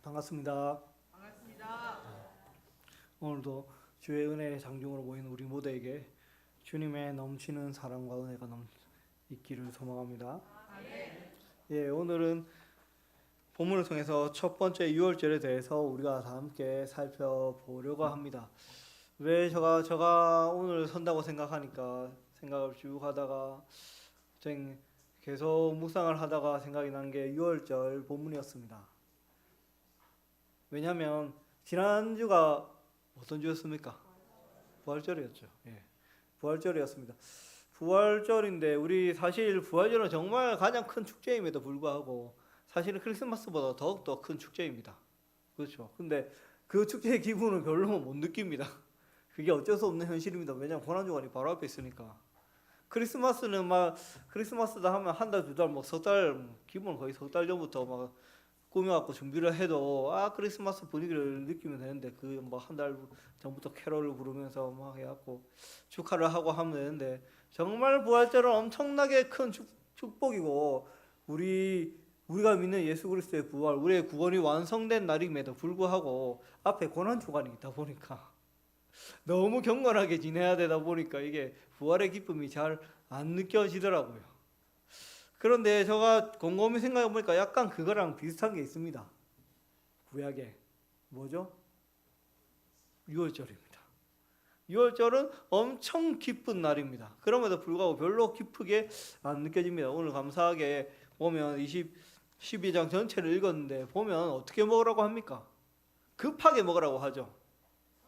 반갑습니다. 반갑습니다. 오늘도 주의 은혜의 장중으로 모인 우리 모두에게 주님의 넘치는 사랑과 은혜가 있기를 소망합니다. 예, 오늘은 본문을 통해서 첫 번째 유월절에 대해서 우리가 다 함께 살펴보려고 합니다. 왜 제가 오늘 선다고 생각하니까 생각을 쭉 하다가 계속 묵상을 하다가 생각이 난 게 유월절 본문이었습니다. 왜냐하면 지난주가 어떤 주였습니까? 부활절이었죠. 예, 부활절이었습니다. 부활절인데 우리 사실 부활절은 정말 가장 큰 축제임에도 불구하고 사실은 크리스마스보다 더욱더 큰 축제입니다. 그렇죠. 근데 그 축제의 기분을 별로 못 느낍니다. 그게 어쩔 수 없는 현실입니다. 왜냐하면 고난주간이 바로 앞에 있으니까. 크리스마스는 크리스마스다 하면 한 달, 두 달, 석 달, 기본 거의 석 달 전부터 막 꾸며갖고 준비를 해도 크리스마스 분위기를 느끼면 되는데 그 한 달 전부터 캐롤을 부르면서 막 해갖고 축하를 하고 하면 되는데 정말 부활절은 엄청나게 큰 축복이고 우리가 믿는 예수 그리스도의 부활, 우리의 구원이 완성된 날임에도 불구하고 앞에 고난 주간이 있다 보니까 너무 경건하게 지내야 되다 보니까 이게 부활의 기쁨이 잘 안 느껴지더라고요. 그런데 제가 곰곰이 생각해 보니까 약간 그거랑 비슷한 게 있습니다. 구약에 뭐죠? 유월절입니다. 유월절은 엄청 기쁜 날입니다. 그럼에도 불구하고 별로 기쁘게 안 느껴집니다. 오늘 감사하게 보면 12장 전체를 읽었는데 보면 어떻게 먹으라고 합니까? 급하게 먹으라고 하죠.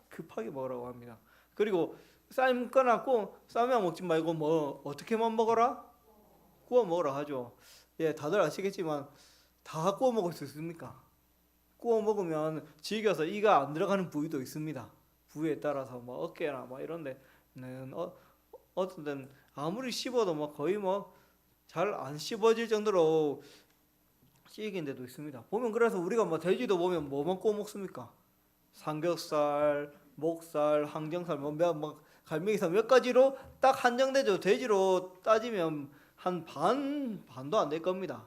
급하게 먹으라고 합니다. 그리고 삶거나 삶아 먹지 말고 어떻게만 먹어라? 구워 먹으라 하죠. 예, 다들 아시겠지만 다 구워 먹을 수 있습니까? 구워 먹으면 질겨서 이가 안 들어가는 부위도 있습니다. 부위에 따라서 어깨나 이런데 어떤 데는 아무리 씹어도 거의 잘 안 씹어질 정도로 찌긴 데도 있습니다. 보면 그래서 우리가 돼지도 보면 뭐만 구워 먹습니까? 삼겹살, 목살, 항정살, 갈매기살 몇 가지로 딱 한정되죠. 돼지로 따지면 한 반도 안 될 겁니다.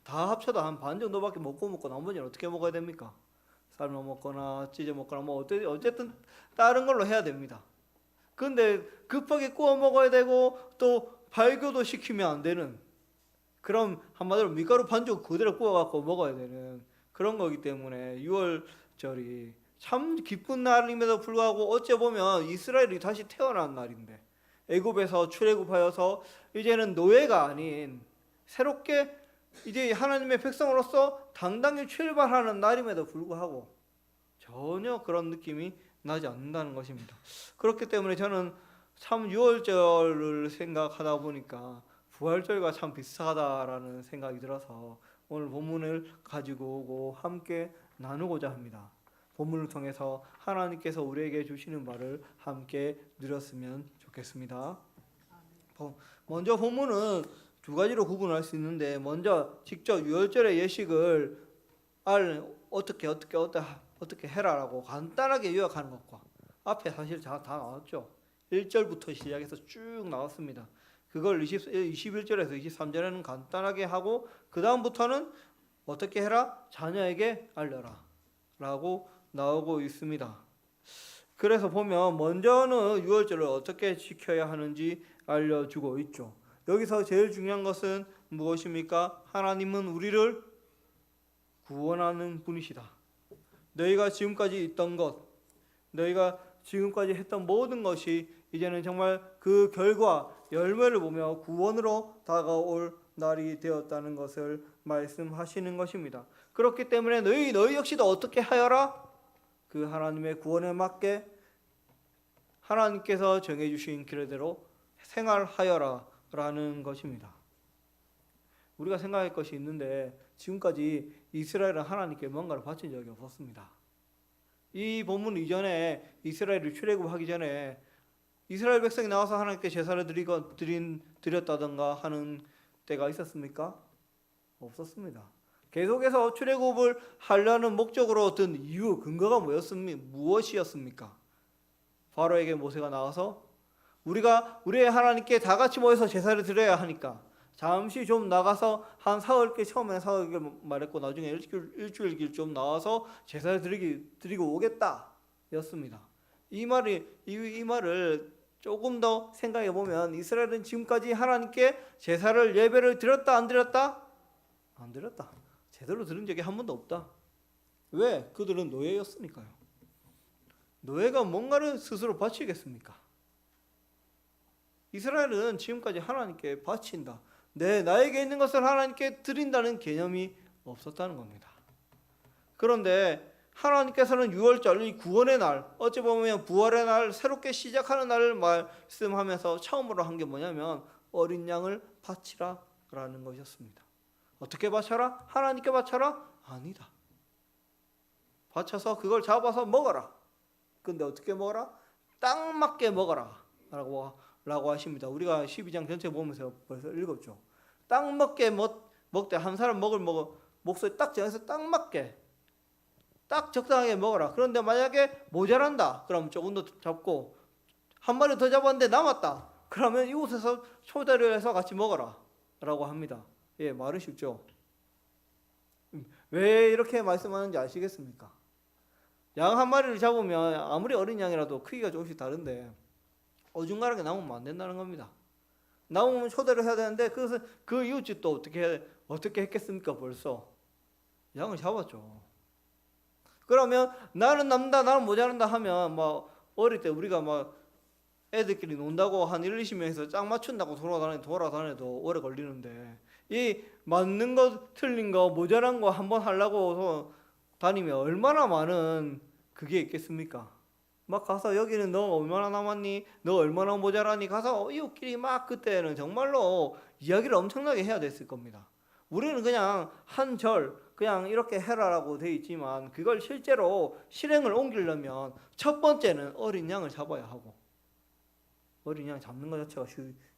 다 합쳐도 한 반 정도밖에 못 구워 먹고 나머지는 어떻게 먹어야 됩니까? 삶아 먹거나 찢어 먹거나 어쨌든 다른 걸로 해야 됩니다. 근데 급하게 구워 먹어야 되고 또 발효도 시키면 안 되는, 그럼 한마디로 밀가루 반죽 그대로 구워 갖고 먹어야 되는 그런 거기 때문에 유월절이 참 기쁜 날임에도 불구하고 어째 보면 이스라엘이 다시 태어난 날인데, 애굽에서 출애굽하여서 이제는 노예가 아닌 새롭게 이제 하나님의 백성으로서 당당히 출발하는 날임에도 불구하고 전혀 그런 느낌이 나지 않는다는 것입니다. 그렇기 때문에 저는 참 유월절을 생각하다 보니까 부활절과 참 비슷하다라는 생각이 들어서 오늘 본문을 가지고 오고 함께 나누고자 합니다. 본문을 통해서 하나님께서 우리에게 주시는 말을 함께 누렸으면 좋겠습니다. 먼저 본문은 두 가지로 구분할 수 있는데, 먼저 직접 유월절의 예식을 어떻게 해라라고 간단하게 요약하는 것과 앞에 사실 다 나왔죠. 1절부터 시작해서 쭉 나왔습니다. 그걸 21절에서 23절에는 간단하게 하고 그 다음부터는 어떻게 해라? 자녀에게 알려라 라고 나오고 있습니다. 그래서 보면 먼저는 유월절을 어떻게 지켜야 하는지 알려주고 있죠. 여기서 제일 중요한 것은 무엇입니까? 하나님은 우리를 구원하는 분이시다. 너희가 지금까지 있던 것, 너희가 지금까지 했던 모든 것이 이제는 정말 그 결과, 열매를 보며 구원으로 다가올 날이 되었다는 것을 말씀하시는 것입니다. 그렇기 때문에 너희 역시도 어떻게 하여라? 그 하나님의 구원에 맞게 하나님께서 정해주신 길대로 생활하여라 라는 것입니다. 우리가 생각할 것이 있는데 지금까지 이스라엘은 하나님께 뭔가를 바친 적이 없었습니다. 이 본문 이전에 이스라엘이 출애굽하기 전에 이스라엘 백성이 나와서 하나님께 제사를 드렸다던가 하는 때가 있었습니까? 없었습니다. 계속해서 출애굽을 하려는 목적으로 어떤 이유, 근거가 무엇이었습니까? 바로에게 모세가 나와서 우리의 하나님께 다 같이 모여서 제사를 드려야 하니까 잠시 좀 나가서 한 사흘 길, 처음에 사흘 길 말했고 나중에 일주일 길 좀 나와서 제사를 드리고 오겠다 였습니다. 이 말을 조금 더 생각해 보면 이스라엘은 지금까지 하나님께 제사를 예배를 드렸다 안 드렸다? 안 드렸다. 제대로 드린 적이 한 번도 없다. 왜? 그들은 노예였으니까요. 노예가 뭔가를 스스로 바치겠습니까? 이스라엘은 지금까지 하나님께 바친다. 나에게 있는 것을 하나님께 드린다는 개념이 없었다는 겁니다. 그런데 하나님께서는 6월절, 이 구원의 날, 어찌 보면 부활의 날, 새롭게 시작하는 날을 말씀하면서 처음으로 한 게 뭐냐면 어린 양을 바치라라는 것이었습니다. 어떻게 바쳐라? 하나님께 바쳐라? 아니다. 바쳐서 그걸 잡아서 먹어라. 근데 어떻게 먹어라? 딱 맞게 먹어라 라고 하십니다. 우리가 12장 전체 보면서 벌써 읽었죠. 딱 맞게 먹되 한 사람 먹을 목소리 딱 정해서 딱 맞게 딱 적당하게 먹어라. 그런데 만약에 모자란다. 그럼 조금 더 잡고 한 마리 더 잡았는데 남았다. 그러면 이곳에서 초대를 해서 같이 먹어라 라고 합니다. 예, 말은 쉽죠. 왜 이렇게 말씀하는지 아시겠습니까? 양 한 마리를 잡으면 아무리 어린 양이라도 크기가 조금씩 다른데 어중간하게 남으면 안 된다는 겁니다. 남으면 초대를 해야 되는데 그것은 그 이웃집도 어떻게 했겠습니까? 벌써 양을 잡았죠. 그러면 나는 남다 나는 모자란다 하면 뭐 어릴 때 우리가 막 애들끼리 논다고 한 1, 20명에서 짝 맞춘다고 돌아다녀도 오래 걸리는데 이 맞는 거 틀린 거 모자란 거 한번 하려고 다니면 얼마나 많은 그게 있겠습니까? 막 가서 여기는 너 얼마나 남았니? 너 얼마나 모자라니? 가서 이웃끼리 막 그때는 정말로 이야기를 엄청나게 해야 됐을 겁니다. 우리는 그냥 한 절 그냥 이렇게 해라라고 돼 있지만 그걸 실제로 실행을 옮기려면 첫 번째는 어린 양을 잡아야 하고 어린 양 잡는 것 자체가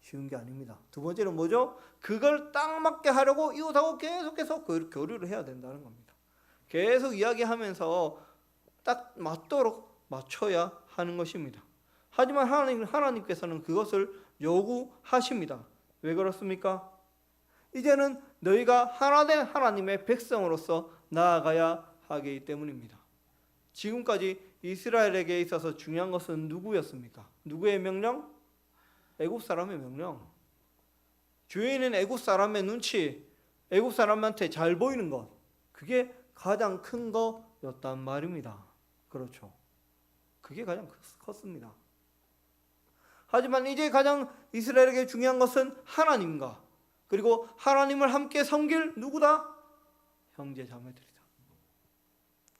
쉬운 게 아닙니다. 두 번째는 뭐죠? 그걸 딱 맞게 하려고 이웃하고 계속해서 교류를 해야 된다는 겁니다. 계속 이야기하면서 딱 맞도록 맞춰야 하는 것입니다. 하지만 하나님께서는 그것을 요구하십니다. 왜 그렇습니까? 이제는 너희가 하나된 하나님의 백성으로서 나아가야 하기 때문입니다. 지금까지 이스라엘에게 있어서 중요한 것은 누구였습니까? 누구의 명령? 애굽 사람의 명령. 주인은 애굽 사람의 눈치, 애굽 사람한테 잘 보이는 것, 그게 가장 큰 거였단 말입니다. 그렇죠. 그게 가장 컸습니다. 하지만 이제 가장 이스라엘에게 중요한 것은 하나님과 그리고 하나님을 함께 섬길 누구다? 형제 자매들이다.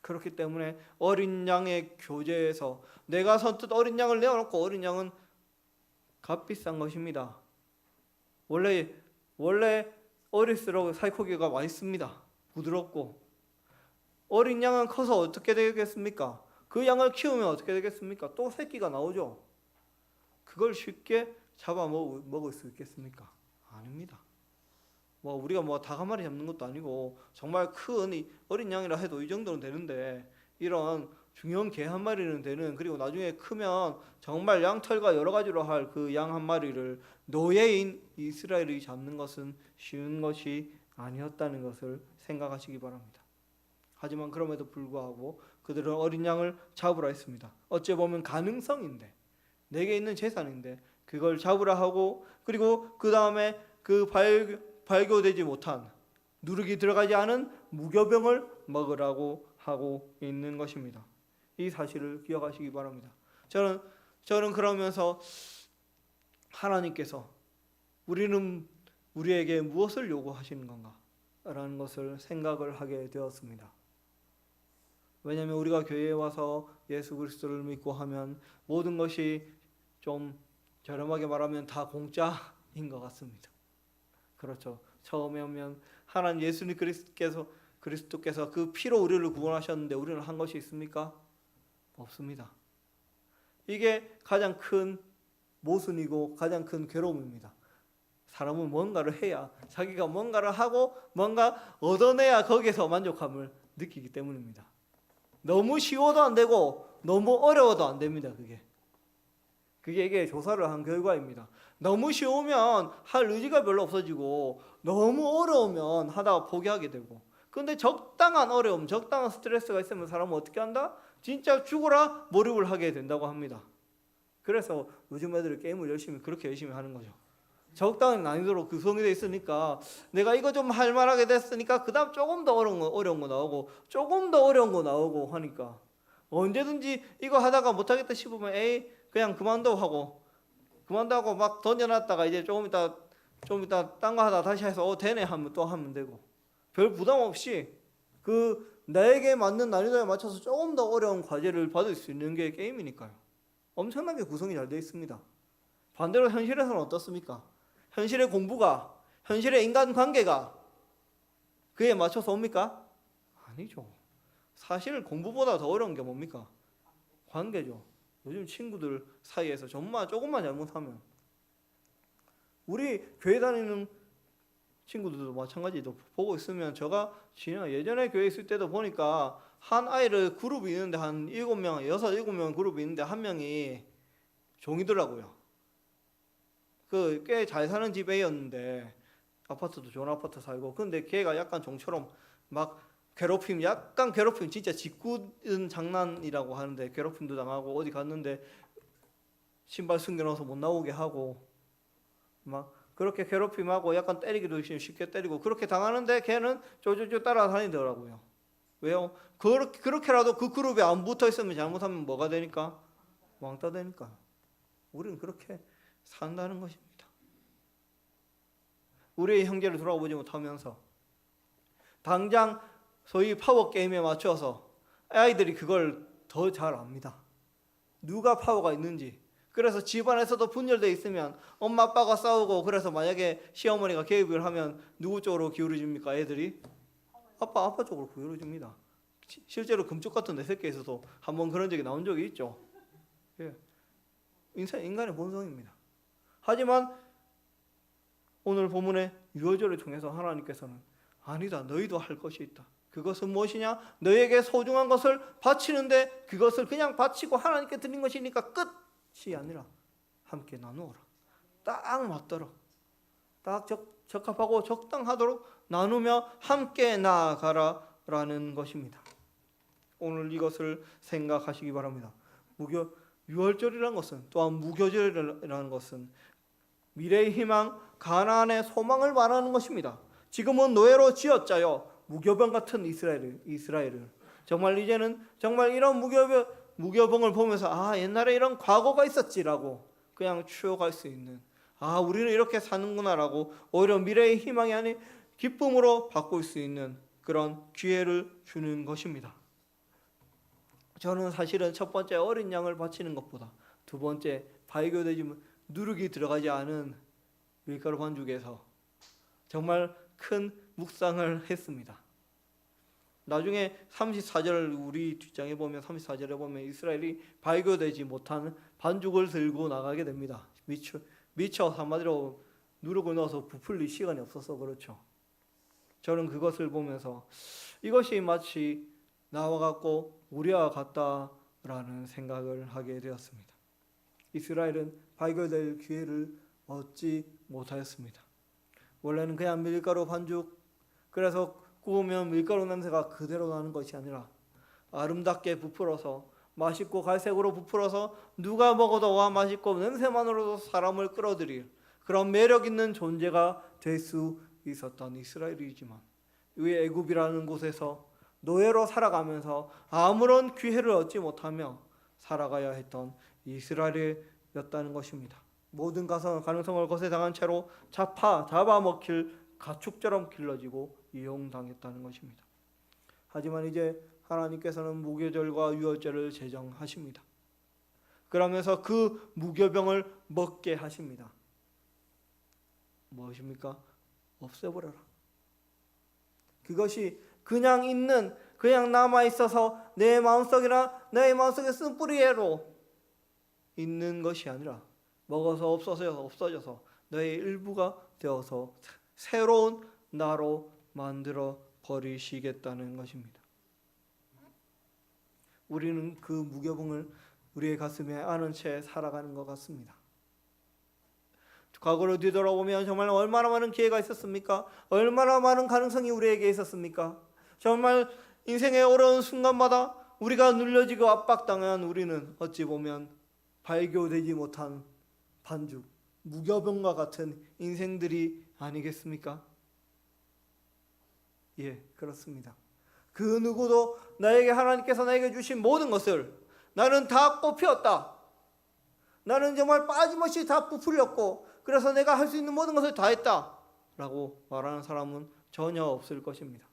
그렇기 때문에 어린 양의 교제에서 내가 선뜻 어린 양을 내어놓고 어린 양은 값비싼 것입니다. 원래 어릴수록 살코기가 맛있습니다. 부드럽고 어린 양은 커서 어떻게 되겠습니까? 그 양을 키우면 어떻게 되겠습니까? 또 새끼가 나오죠. 그걸 쉽게 잡아 먹을 수 있겠습니까? 아닙니다. 우리가 닭 한 마리 잡는 것도 아니고 정말 큰 어린 양이라 해도 이 정도는 되는데 이런 중형 개 한 마리는 되는 그리고 나중에 크면 정말 양털과 여러 가지로 할 그 양 한 마리를 노예인 이스라엘이 잡는 것은 쉬운 것이 아니었다는 것을 생각하시기 바랍니다. 하지만 그럼에도 불구하고 그들은 어린 양을 잡으라 했습니다. 어찌 보면 가능성인데 내게 있는 재산인데 그걸 잡으라 하고 그리고 그 다음에 그 발교되지 못한 누룩이 들어가지 않은 무교병을 먹으라고 하고 있는 것입니다. 이 사실을 기억하시기 바랍니다. 저는 그러면서 하나님께서 우리에게 무엇을 요구하시는 건가? 라는 것을 생각을 하게 되었습니다. 왜냐하면 우리가 교회에 와서 예수 그리스도를 믿고 하면 모든 것이 좀 저렴하게 말하면 다 공짜인 것 같습니다. 그렇죠. 처음에 오면 하나님 예수님 그리스도께서 그 피로 우리를 구원하셨는데 우리는 한 것이 있습니까? 없습니다. 이게 가장 큰 모순이고 가장 큰 괴로움입니다. 사람은 뭔가를 해야 자기가 뭔가를 하고 뭔가 얻어내야 거기에서 만족감을 느끼기 때문입니다. 너무 쉬워도 안 되고 너무 어려워도 안 됩니다. 그게 이게 조사를 한 결과입니다. 너무 쉬우면 할 의지가 별로 없어지고 너무 어려우면 하다가 포기하게 되고. 근데 적당한 어려움, 적당한 스트레스가 있으면 사람은 어떻게 한다? 진짜 죽어라 몰입을 하게 된다고 합니다. 그래서 요즘 애들이 게임을 그렇게 열심히 하는 거죠. 적당한 난이도로 구성이 되어 있으니까 내가 이거 좀 할만하게 됐으니까 그 다음 조금 더 어려운 거 나오고 조금 더 어려운 거 나오고 하니까 언제든지 이거 하다가 못하겠다 싶으면 에이 그냥 그만둬 하고 막 던져놨다가 이제 좀 이따 딴 거 하다 다시 해서 되네 하면 또 하면 되고 별 부담 없이 그 나에게 맞는 난이도에 맞춰서 조금 더 어려운 과제를 받을 수 있는 게 게임이니까요. 엄청나게 구성이 잘 되어 있습니다. 반대로 현실에서는 어떻습니까? 현실의 공부가, 현실의 인간관계가 그에 맞춰서 옵니까? 아니죠. 사실 공부보다 더 어려운 게 뭡니까? 관계죠. 요즘 친구들 사이에서 정말 조금만 잘못하면 우리 교회 다니는 친구들도 마찬가지도 보고 있으면 제가 예전에 교회 있을 때도 보니까 한 아이를 그룹이 있는데 한 7명, 6, 7명 그룹이 있는데 한 명이 종이더라고요. 그 꽤 잘 사는 집 애였는데 아파트도 좋은 아파트 살고 근데 걔가 약간 종처럼 막 약간 괴롭힘 진짜 짓궂은 장난이라고 하는데 괴롭힘도 당하고 어디 갔는데 신발 숨겨놓아서 못 나오게 하고 막 그렇게 괴롭힘하고 약간 때리기도 쉽게 때리고 그렇게 당하는데 걔는 쪼쪼쪼 따라다니더라고요. 왜요? 그렇게라도 그 그룹에 안 붙어 있으면 잘못하면 뭐가 되니까? 왕따 되니까. 우리는 그렇게 산다는 것입니다. 우리의 형제를 돌아보지 못하면서 당장 소위 파워 게임에 맞춰서 아이들이 그걸 더 잘 압니다. 누가 파워가 있는지. 그래서 집안에서도 분열돼 있으면 엄마 아빠가 싸우고 그래서 만약에 시어머니가 개입을 하면 누구 쪽으로 기울어집니까? 애들이 아빠 쪽으로 기울어집니다. 실제로 금쪽 같은 내 새끼에서도 한번 그런 적이 나온 적이 있죠. 예. 인간의 본성입니다. 하지만 오늘 본문의 유월절을 통해서 하나님께서는 아니다 너희도 할 것이 있다. 그것은 무엇이냐? 너에게 소중한 것을 바치는데 그것을 그냥 바치고 하나님께 드린 것이니까 끝이 아니라 함께 나누어라. 딱 맞도록 딱 적합하고 적당하도록 나누며 함께 나아가라라는 것입니다. 오늘 이것을 생각하시기 바랍니다. 유월절이라는 것은 또한 무교절이라는 것은 미래의 희망, 가나안의 소망을 말하는 것입니다. 지금은 노예로 쥐어짜여 무교병 같은 이스라엘을 정말 이제는 정말 이런 무교병을 보면서 옛날에 이런 과거가 있었지라고 그냥 추억할 수 있는 우리는 이렇게 사는구나라고 오히려 미래의 희망이 아닌 기쁨으로 바꿀 수 있는 그런 기회를 주는 것입니다. 저는 사실은 첫 번째 어린 양을 바치는 것보다 두 번째 발교되지 누룩이 들어가지 않은 밀가루 반죽에서 정말 큰 묵상을 했습니다. 나중에 34절 우리 뒷장에 보면 34절에 보면 이스라엘이 발교되지 못한 반죽을 들고 나가게 됩니다. 미처 한마디로 누룩을 넣어서 부풀릴 시간이 없어서 그렇죠. 저는 그것을 보면서 이것이 마치 나와 같고 우리와 같다라는 생각을 하게 되었습니다. 이스라엘은 발견될 기회를 얻지 못하였습니다. 원래는 그냥 밀가루 반죽 그래서 구우면 밀가루 냄새가 그대로 나는 것이 아니라 아름답게 부풀어서 맛있고 갈색으로 부풀어서 누가 먹어도 맛있고 냄새만으로도 사람을 끌어들일 그런 매력 있는 존재가 될 수 있었던 이스라엘이지만 이 애굽이라는 곳에서 노예로 살아가면서 아무런 기회를 얻지 못하며 살아가야 했던 이스라엘이었다는 것입니다. 모든 가능성을 거세당한 채로 잡아먹힐 가축처럼 길러지고 이용당했다는 것입니다. 하지만 이제 하나님께서는 무교절과 유월절을 제정하십니다. 그러면서 그 무교병을 먹게 하십니다. 무엇입니까? 없애버려라. 그것이 그냥 남아있어서 내 마음속에 쓴뿌리로 있는 것이 아니라 먹어서 없어져서 너의 일부가 되어서 새로운 나로 만들어 버리시겠다는 것입니다. 우리는 그 무교병을 우리의 가슴에 안은 채 살아가는 것 같습니다. 과거로 뒤돌아보면 정말 얼마나 많은 기회가 있었습니까? 얼마나 많은 가능성이 우리에게 있었습니까? 정말 인생의 어려운 순간마다 우리가 눌려지고 압박당한 우리는 어찌 보면 발교되지 못한 반죽, 무교병과 같은 인생들이 아니겠습니까? 예, 그렇습니다. 그 누구도 나에게 하나님께서 나에게 주신 모든 것을 나는 다 꽃피웠다. 나는 정말 빠짐없이 다 부풀렸고 그래서 내가 할 수 있는 모든 것을 다 했다 라고 말하는 사람은 전혀 없을 것입니다.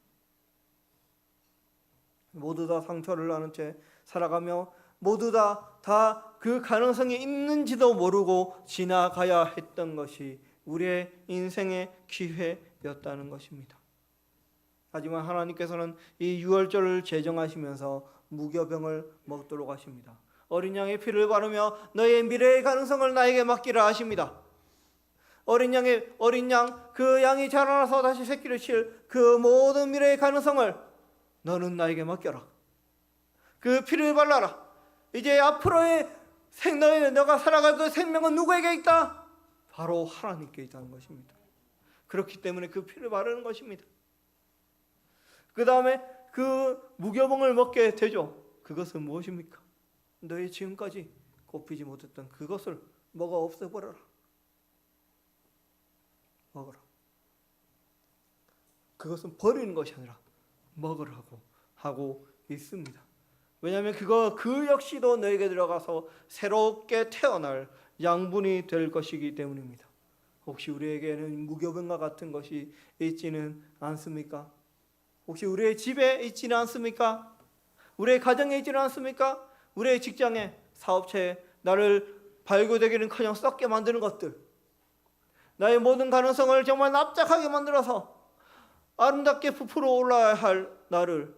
모두 다 상처를 나는 채 살아가며 모두 다 그 가능성이 있는지도 모르고 지나가야 했던 것이 우리의 인생의 기회였다는 것입니다. 하지만 하나님께서는 이 유월절을 제정하시면서 무교병을 먹도록 하십니다. 어린 양의 피를 바르며 너의 미래의 가능성을 나에게 맡기라 하십니다. 어린 양 그 양이 자라나서 다시 새끼를 칠 그 모든 미래의 가능성을 너는 나에게 맡겨라. 그 피를 발라라. 이제 앞으로의 너가 살아갈 그 생명은 누구에게 있다? 바로 하나님께 있다는 것입니다. 그렇기 때문에 그 피를 바르는 것입니다. 그 다음에 그 무교병을 먹게 되죠. 그것은 무엇입니까? 너희 지금까지 꼽히지 못했던 그것을 먹어 없애버려라. 먹어라. 그것은 버리는 것이 아니라 먹으라고 하고 있습니다. 왜냐하면 그 역시도 너에게 들어가서 새롭게 태어날 양분이 될 것이기 때문입니다. 혹시 우리에게는 무교병과 같은 것이 있지는 않습니까? 혹시 우리의 집에 있지는 않습니까? 우리의 가정에 있지는 않습니까? 우리의 직장에, 사업체에 나를 발교되기는커녕 썩게 만드는 것들, 나의 모든 가능성을 정말 납작하게 만들어서 아름답게 부풀어 올라야 할 나를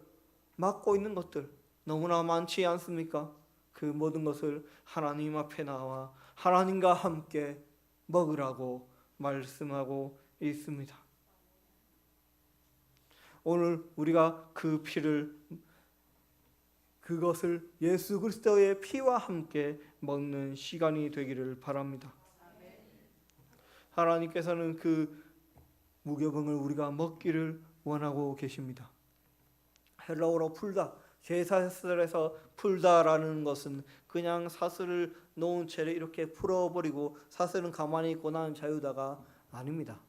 막고 있는 것들 너무나 많지 않습니까? 그 모든 것을 하나님 앞에 나와 하나님과 함께 먹으라고 말씀하고 있습니다. 오늘 우리가 그것을 예수 그리스도의 피와 함께 먹는 시간이 되기를 바랍니다. 하나님께서는 그 무교병을 우리가 먹기를 원하고 계십니다. 헬라어로 풀다, 제사슬에서 풀다라는 것은 그냥 사슬을 놓은 채 이렇게 풀어버리고 사슬은 가만히 있고 나는 자유다가 아닙니다.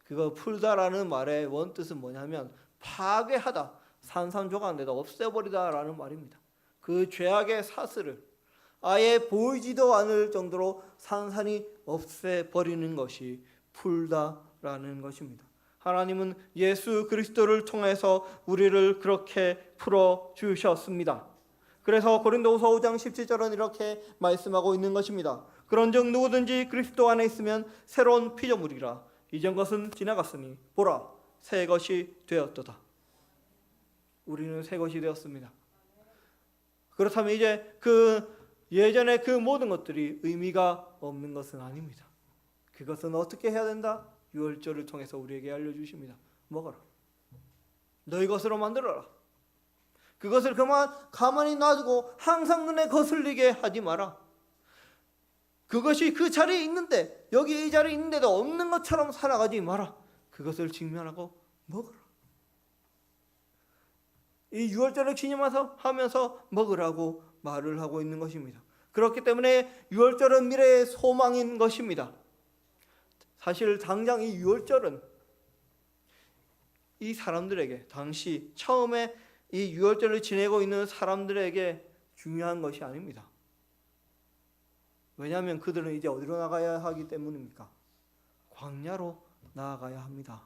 그거 풀다라는 말의 원뜻은 뭐냐면 파괴하다, 산산조각내다, 없애버리다라는 말입니다. 그 죄악의 사슬을 아예 보이지도 않을 정도로 산산이 없애버리는 것이 풀다라는 것입니다. 하나님은 예수 그리스도를 통해서 우리를 그렇게 풀어주셨습니다. 그래서 고린도후서 5장 17절은 이렇게 말씀하고 있는 것입니다. 그런즉 누구든지 그리스도 안에 있으면 새로운 피조물이라. 이전 것은 지나갔으니 보라 새 것이 되었도다. 우리는 새 것이 되었습니다. 그렇다면 이제 예전에 그 모든 것들이 의미가 없는 것은 아닙니다. 그것은 어떻게 해야 된다? 유월절을 통해서 우리에게 알려주십니다. 먹어라. 너희 것으로 만들어라. 그것을 가만히 놔두고 항상 눈에 거슬리게 하지 마라. 그것이 그 자리에 있는데 여기 이 자리에 있는데도 없는 것처럼 살아가지 마라. 그것을 직면하고 먹어라. 이 유월절을 기념하면서 먹으라고 말을 하고 있는 것입니다. 그렇기 때문에 유월절은 미래의 소망인 것입니다. 사실 당장 이 유월절은 이 사람들에게 당시 처음에 이 유월절을 지내고 있는 사람들에게 중요한 것이 아닙니다. 왜냐하면 그들은 이제 어디로 나가야 하기 때문입니까? 광야로 나아가야 합니다.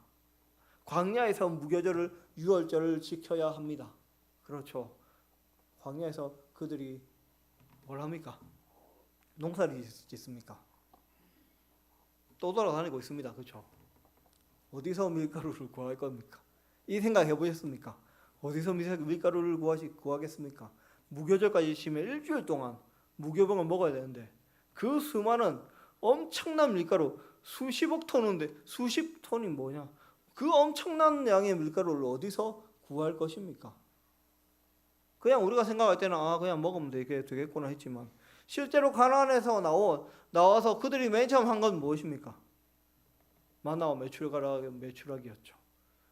광야에서 무교절을 유월절을 지켜야 합니다. 그렇죠. 광야에서 그들이 뭘 합니까? 농사를 짓습니까? 또 돌아다니고 있습니다. 그렇죠? 어디서 밀가루를 구할 겁니까? 이 생각 해보셨습니까? 어디서 밀가루를 구하겠습니까? 무교절까지 지면 일주일 동안 무교병을 먹어야 되는데 그 수많은 엄청난 밀가루 수십억 톤인데 수십 톤이 뭐냐? 그 엄청난 양의 밀가루를 어디서 구할 것입니까? 그냥 우리가 생각할 때는 그냥 먹으면 되겠구나 했지만 실제로 가나안에서 나와서 그들이 맨 처음 한 건 무엇입니까? 만나와 메추라기였죠.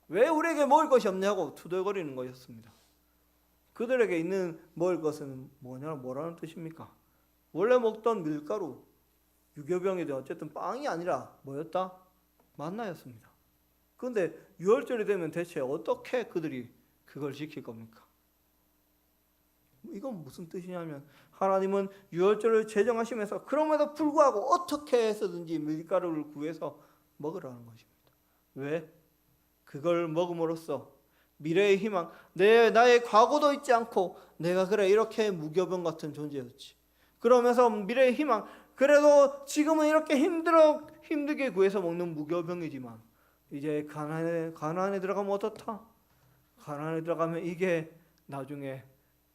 왜 우리에게 먹을 것이 없냐고 투덜거리는 것이었습니다. 그들에게 있는 먹을 것은 뭐라는 뜻입니까? 원래 먹던 밀가루, 유교병이든 어쨌든 빵이 아니라 뭐였다? 만나였습니다. 그런데 유월절이 되면 대체 어떻게 그들이 그걸 지킬 겁니까? 이건 무슨 뜻이냐면 하나님은 유월절을 제정하시면서 그럼에도 불구하고 어떻게 해서든지 밀가루를 구해서 먹으라는 것입니다. 왜? 그걸 먹음으로써 미래의 희망, 나의 과거도 잊지 않고 내가 그래 이렇게 무교병 같은 존재였지. 그러면서 미래의 희망, 그래도 지금은 이렇게 힘들게 구해서 먹는 무교병이지만 이제 가나안에 들어가면 어떻다? 가나안에 들어가면 이게 나중에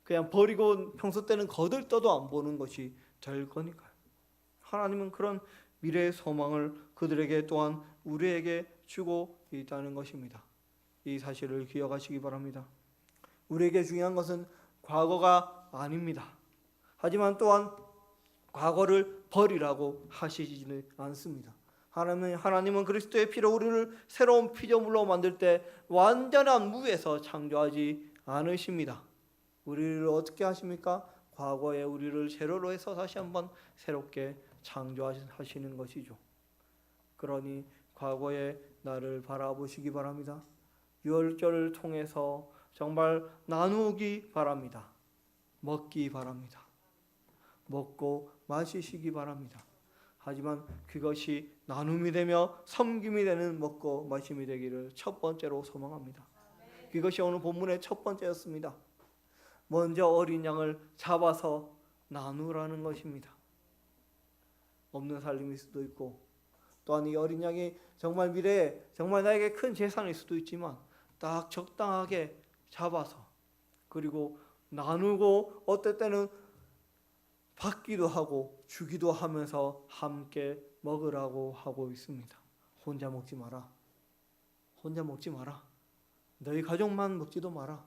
그냥 버리고 평소 때는 거들떠도 안 보는 것이 될 거니까요. 하나님은 그런 미래의 소망을 그들에게 또한 우리에게 주고 있다는 것입니다. 이 사실을 기억하시기 바랍니다. 우리에게 중요한 것은 과거가 아닙니다. 하지만 또한 과거를 버리라고 하시지는 않습니다. 하나님은 그리스도의 피로 우리를 새로운 피조물로 만들 때 완전한 무에서 창조하지 않으십니다. 우리를 어떻게 하십니까? 과거에 우리를 제로로 해서 다시 한번 새롭게 창조하시는 것이죠. 그러니 과거의 나를 바라보시기 바랍니다. 유월절을 통해서 정말 나누기 바랍니다. 먹기 바랍니다. 먹고 마시시기 바랍니다. 하지만 그것이 나눔이 되며 섬김이 되는 먹고 마심이 되기를 첫 번째로 소망합니다. 그것이 오늘 본문의 첫 번째였습니다. 먼저 어린 양을 잡아서 나누라는 것입니다. 없는 살림일 수도 있고 또한 이 어린 양이 정말 미래에 정말 나에게 큰 재산일 수도 있지만 딱 적당하게 잡아서 그리고 나누고 어떨 때는 받기도 하고 주기도 하면서 함께 먹으라고 하고 있습니다. 혼자 먹지 마라. 혼자 먹지 마라. 너희 가족만 먹지도 마라.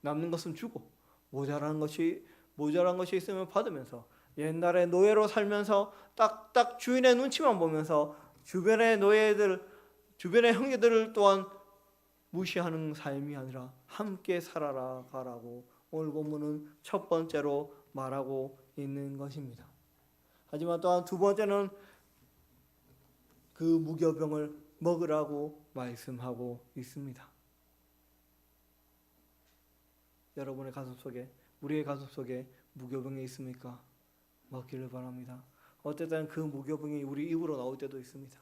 남는 것은 주고 모자란 것이 있으면 받으면서 옛날에 노예로 살면서 딱딱 주인의 눈치만 보면서 주변의 형제들을 또한 무시하는 삶이 아니라 함께 살아라 가라고 오늘 본문은 첫 번째로 말하고 있는 것입니다. 하지만 또한 두 번째는 그 무교병을 먹으라고 말씀하고 있습니다. 여러분의 가슴 속에, 우리의 가슴 속에 무교병이 있습니까? 먹기를 바랍니다. 어쨌든 그 무교병이 우리 입으로 나올 때도 있습니다.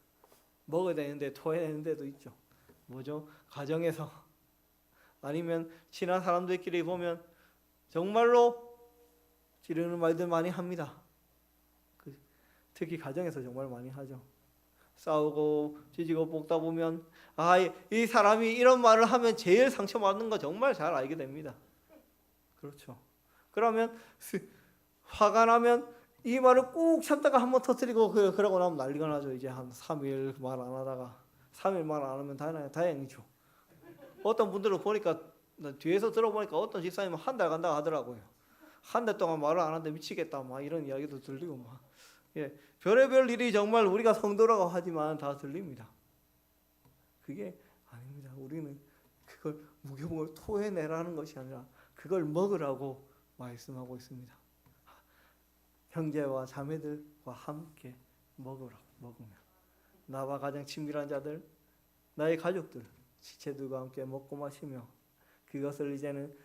먹어야 되는데 토해야 되는 데도 있죠. 뭐죠? 가정에서 아니면 친한 사람들끼리 보면 정말로 지르는 말들 많이 합니다. 특히 가정에서 정말 많이 하죠. 싸우고 찢고 볶다 보면 이 사람이 이런 말을 하면 제일 상처받는 거 정말 잘 알게 됩니다. 그렇죠. 그러면 화가 나면 이 말을 꾹 참다가 한번 터뜨리고 그러고 나면 난리가 나죠. 이제 한 3일 말 안 하다가 3일 말 안 하면 다행이죠. 어떤 분들은 보니까 뒤에서 들어보니까 어떤 집사님은 한 달 간다고 하더라고요. 한 달 동안 말을 안 하는데 미치겠다 막 이런 이야기도 들리고 막 별의별 일이 정말 우리가 성도라고 하지만 다 들립니다. 그게 아닙니다. 우리는 그걸 무교병을 토해내라는 것이 아니라 그걸 먹으라고 말씀하고 있습니다. 형제와 자매들과 함께 먹으면 나와 가장 친밀한 자들, 나의 가족들, 지체들과 함께 먹고 마시며 그것을 이제는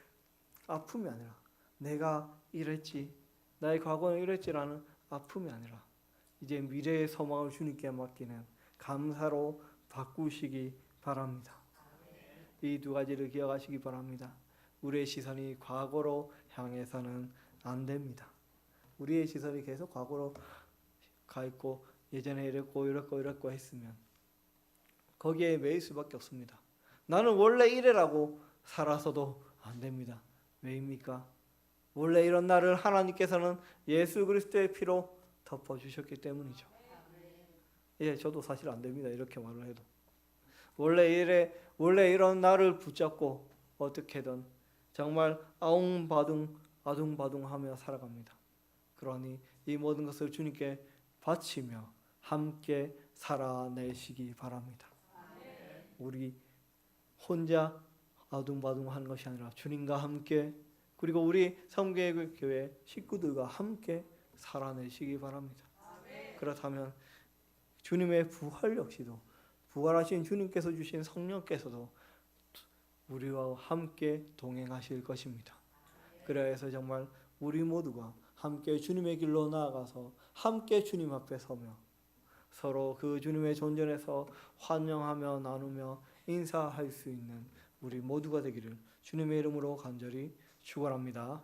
아픔이 아니라 내가 이랬지, 나의 과거는 이랬지라는 아픔이 아니라 이제 미래의 소망을 주님께 맡기는 감사로 바꾸시기 바랍니다. 이 두 가지를 기억하시기 바랍니다. 우리의 시선이 과거로 향해서는 안 됩니다. 우리의 시선이 계속 과거로 가 있고 예전에 이랬고 했으면 거기에 매일 수밖에 없습니다. 나는 원래 이래라고 살아서도 안 됩니다. 왜입니까? 원래 이런 나를 하나님께서는 예수 그리스도의 피로 덮어주셨기 때문이죠. 저도 사실 안 됩니다. 이렇게 말을 해도. 원래 이런 나를 붙잡고 어떻게든 정말 아둥바둥하며 살아갑니다. 그러니 이 모든 것을 주님께 바치며 함께 살아내시기 바랍니다. 우리 혼자 아둥바둥한 것이 아니라 주님과 함께, 그리고 우리 성계교회 식구들과 함께 살아내시기 바랍니다. 그렇다면 주님의 부활 역시도, 부활하신 주님께서 주신 성령께서도 우리와 함께 동행하실 것입니다. 그래서 정말 우리 모두가 함께 주님의 길로 나아가서 함께 주님 앞에 서며 서로 그 주님의 존전에서 환영하며 나누며 인사할 수 있는 우리 모두가 되기를 주님의 이름으로 간절히 축원합니다.